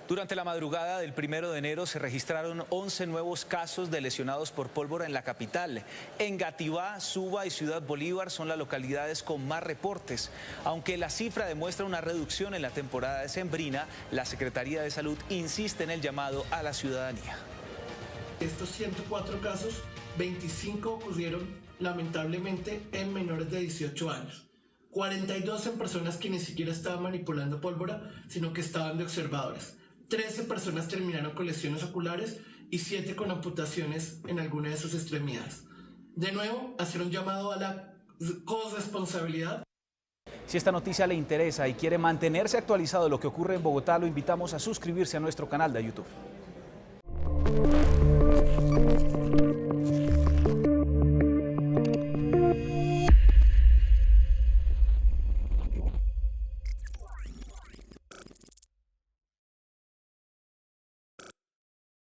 Durante la madrugada del 1 de enero se registraron 11 nuevos casos de lesionados por pólvora en la capital. Engativá, Suba y Ciudad Bolívar son las localidades con más reportes. Aunque la cifra demuestra una reducción en la temporada decembrina, la Secretaría de Salud insiste en el llamado a la ciudadanía. Estos 104 casos, 25 ocurrieron lamentablemente en menores de 18 años. 42 en personas que ni siquiera estaban manipulando pólvora, sino que estaban de observadores. 13 personas terminaron con lesiones oculares y 7 con amputaciones en alguna de sus extremidades. De nuevo, hacer un llamado a la corresponsabilidad. Si esta noticia le interesa y quiere mantenerse actualizado de lo que ocurre en Bogotá, lo invitamos a suscribirse a nuestro canal de YouTube.